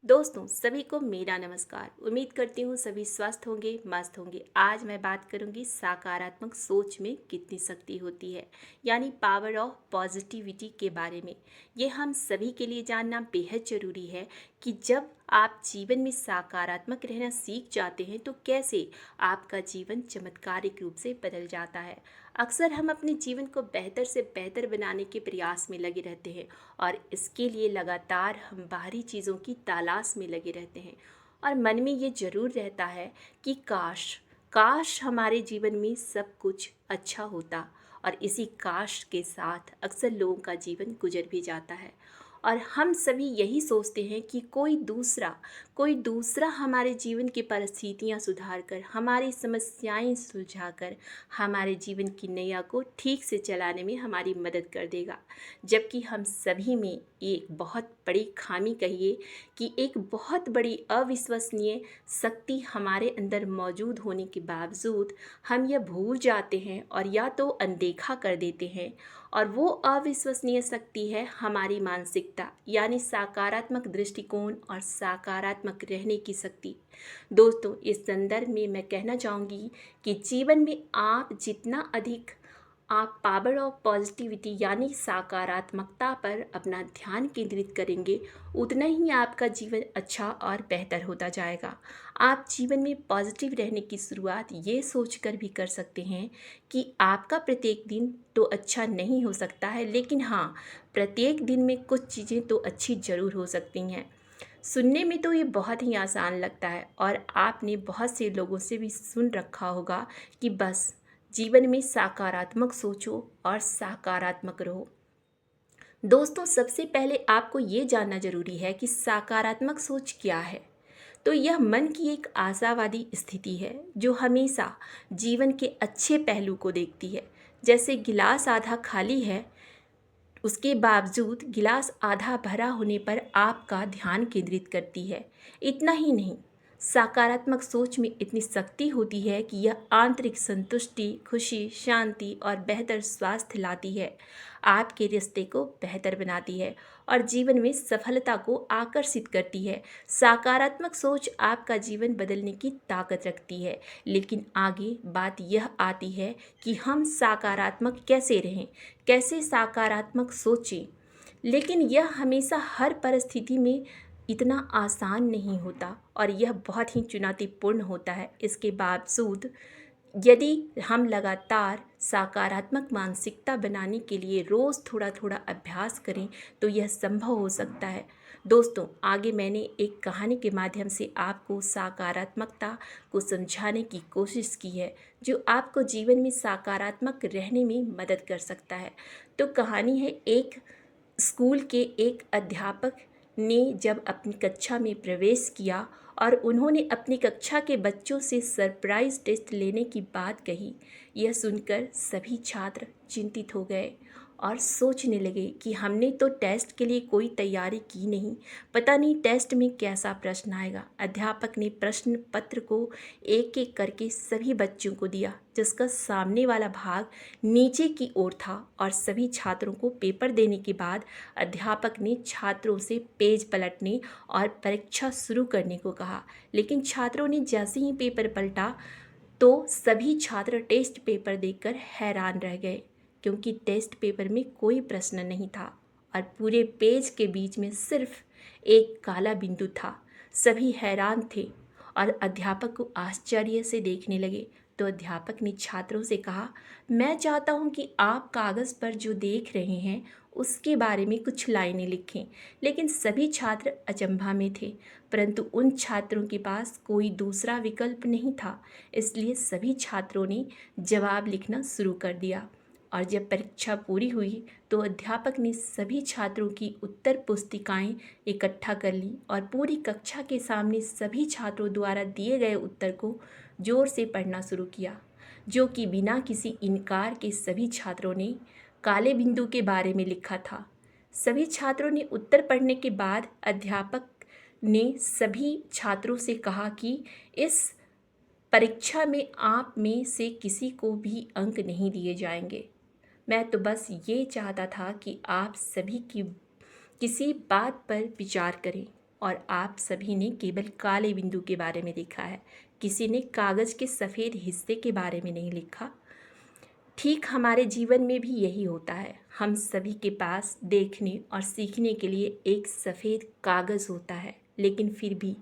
दोस्तों सभी को मेरा नमस्कार। उम्मीद करती हूँ सभी स्वस्थ होंगे, मस्त होंगे। आज मैं बात करूँगी सकारात्मक सोच में कितनी शक्ति होती है, यानी पावर ऑफ पॉजिटिविटी के बारे में। ये हम सभी के लिए जानना बेहद ज़रूरी है कि जब आप जीवन में सकारात्मक रहना सीख जाते हैं तो कैसे आपका जीवन चमत्कारिक रूप से बदल जाता है। अक्सर हम अपने जीवन को बेहतर से बेहतर बनाने के प्रयास में लगे रहते हैं और इसके लिए लगातार हम बाहरी चीज़ों की तलाश में लगे रहते हैं और मन में ये ज़रूर रहता है कि काश काश हमारे जीवन में सब कुछ अच्छा होता। और इसी काश के साथ अक्सर लोगों का जीवन गुजर भी जाता है और हम सभी यही सोचते हैं कि कोई दूसरा हमारे जीवन की परिस्थितियां सुधार कर, हमारी समस्याएं सुलझाकर हमारे जीवन की नैया को ठीक से चलाने में हमारी मदद कर देगा। जबकि हम सभी में एक बहुत बड़ी खामी कहिए कि एक बहुत बड़ी अविश्वसनीय शक्ति हमारे अंदर मौजूद होने के बावजूद हम यह भूल जाते हैं और या तो अनदेखा कर देते हैं। और वो अविश्वसनीय शक्ति है हमारी मानसिकता, यानी सकारात्मक दृष्टिकोण और सकारात्मक रहने की शक्ति। दोस्तों इस संदर्भ में मैं कहना चाहूँगी कि जीवन में आप पावर ऑफ पॉजिटिविटी यानी सकारात्मकता पर अपना ध्यान केंद्रित करेंगे, उतना ही आपका जीवन अच्छा और बेहतर होता जाएगा। आप जीवन में पॉजिटिव रहने की शुरुआत ये सोचकर भी कर सकते हैं कि आपका प्रत्येक दिन तो अच्छा नहीं हो सकता है, लेकिन हाँ, प्रत्येक दिन में कुछ चीज़ें तो अच्छी ज़रूर हो सकती हैं। सुनने में तो ये बहुत ही आसान लगता है और आपने बहुत से लोगों से भी सुन रखा होगा कि बस जीवन में सकारात्मक सोचो और सकारात्मक रहो। दोस्तों सबसे पहले आपको ये जानना ज़रूरी है कि सकारात्मक सोच क्या है। तो यह मन की एक आशावादी स्थिति है जो हमेशा जीवन के अच्छे पहलू को देखती है। जैसे गिलास आधा खाली है, उसके बावजूद गिलास आधा भरा होने पर आपका ध्यान केंद्रित करती है। इतना ही नहीं, सकारात्मक सोच में इतनी शक्ति होती है कि यह आंतरिक संतुष्टि, खुशी, शांति और बेहतर स्वास्थ्य लाती है, आपके रिश्ते को बेहतर बनाती है और जीवन में सफलता को आकर्षित करती है। सकारात्मक सोच आपका जीवन बदलने की ताकत रखती है। लेकिन आगे बात यह आती है कि हम सकारात्मक कैसे रहें, कैसे सकारात्मक सोचें। लेकिन यह हमेशा हर परिस्थिति में इतना आसान नहीं होता और यह बहुत ही चुनौतीपूर्ण होता है। इसके बावजूद यदि हम लगातार सकारात्मक मानसिकता बनाने के लिए रोज़ थोड़ा थोड़ा अभ्यास करें तो यह संभव हो सकता है। दोस्तों आगे मैंने एक कहानी के माध्यम से आपको सकारात्मकता को समझाने की कोशिश की है जो आपको जीवन में सकारात्मक रहने में मदद कर सकता है। तो कहानी है एक स्कूल के एक अध्यापक ने जब अपनी कक्षा में प्रवेश किया और उन्होंने अपनी कक्षा के बच्चों से सरप्राइज टेस्ट लेने की बात कही। यह सुनकर सभी छात्र चिंतित हो गए और सोचने लगे कि हमने तो टेस्ट के लिए कोई तैयारी की नहीं, पता नहीं टेस्ट में कैसा प्रश्न आएगा। अध्यापक ने प्रश्न पत्र को एक एक करके सभी बच्चों को दिया, जिसका सामने वाला भाग नीचे की ओर था और सभी छात्रों को पेपर देने के बाद अध्यापक ने छात्रों से पेज पलटने और परीक्षा शुरू करने को कहा। लेकिन छात्रों ने जैसे ही पेपर पलटा तो सभी छात्र टेस्ट पेपर देखकर हैरान रह गए, क्योंकि टेस्ट पेपर में कोई प्रश्न नहीं था और पूरे पेज के बीच में सिर्फ एक काला बिंदु था। सभी हैरान थे और अध्यापक को आश्चर्य से देखने लगे। तो अध्यापक ने छात्रों से कहा, मैं चाहता हूँ कि आप कागज़ पर जो देख रहे हैं उसके बारे में कुछ लाइनें लिखें। लेकिन सभी छात्र अचंभा में थे, परंतु उन छात्रों के पास कोई दूसरा विकल्प नहीं था, इसलिए सभी छात्रों ने जवाब लिखना शुरू कर दिया। और जब परीक्षा पूरी हुई तो अध्यापक ने सभी छात्रों की उत्तर पुस्तिकाएं इकट्ठा कर ली और पूरी कक्षा के सामने सभी छात्रों द्वारा दिए गए उत्तर को जोर से पढ़ना शुरू किया, जो कि बिना किसी इनकार के सभी छात्रों ने काले बिंदु के बारे में लिखा था। सभी छात्रों ने उत्तर पढ़ने के बाद अध्यापक ने सभी छात्रों से कहा कि इस परीक्षा में आप में से किसी को भी अंक नहीं दिए जाएंगे। मैं तो बस ये चाहता था कि आप सभी की किसी बात पर विचार करें। और आप सभी ने केवल काले बिंदु के बारे में लिखा है, किसी ने कागज़ के सफ़ेद हिस्से के बारे में नहीं लिखा। ठीक हमारे जीवन में भी यही होता है। हम सभी के पास देखने और सीखने के लिए एक सफ़ेद कागज़ होता है, लेकिन फिर भी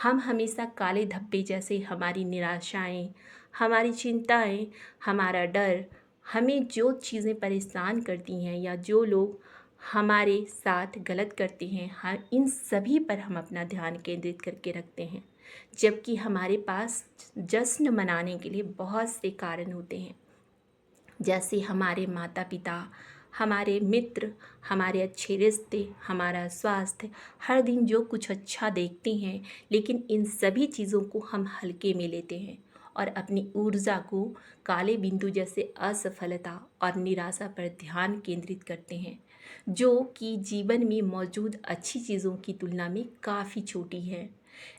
हम हमेशा काले धब्बे जैसे हमारी निराशाएं, हमारी चिंताएं, हमारा डर, हमें जो चीज़ें परेशान करती हैं या जो लोग हमारे साथ गलत करते हैं, इन सभी पर हम अपना ध्यान केंद्रित करके रखते हैं, जबकि हमारे पास जश्न मनाने के लिए बहुत से कारण होते हैं, जैसे हमारे माता पिता, हमारे मित्र, हमारे अच्छे रिश्ते, हमारा स्वास्थ्य, हर दिन जो कुछ अच्छा देखते हैं। लेकिन इन सभी चीज़ों को हम हल्के में लेते हैं और अपनी ऊर्जा को काले बिंदु जैसे असफलता और निराशा पर ध्यान केंद्रित करते हैं, जो कि जीवन में मौजूद अच्छी चीज़ों की तुलना में काफ़ी छोटी है।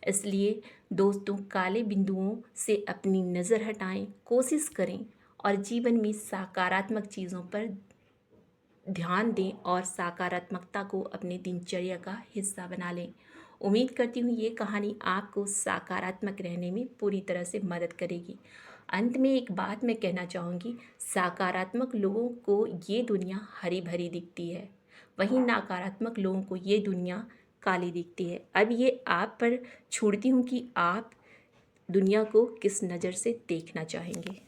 इसलिए दोस्तों, काले बिंदुओं से अपनी नज़र हटाएं, कोशिश करें और जीवन में सकारात्मक चीज़ों पर ध्यान दें और सकारात्मकता को अपने दिनचर्या का हिस्सा बना लें। उम्मीद करती हूँ ये कहानी आपको सकारात्मक रहने में पूरी तरह से मदद करेगी। अंत में एक बात मैं कहना चाहूँगी, सकारात्मक लोगों को ये दुनिया हरी भरी दिखती है, वहीं नकारात्मक लोगों को ये दुनिया काली दिखती है। अब ये आप पर छोड़ती हूँ कि आप दुनिया को किस नज़र से देखना चाहेंगे।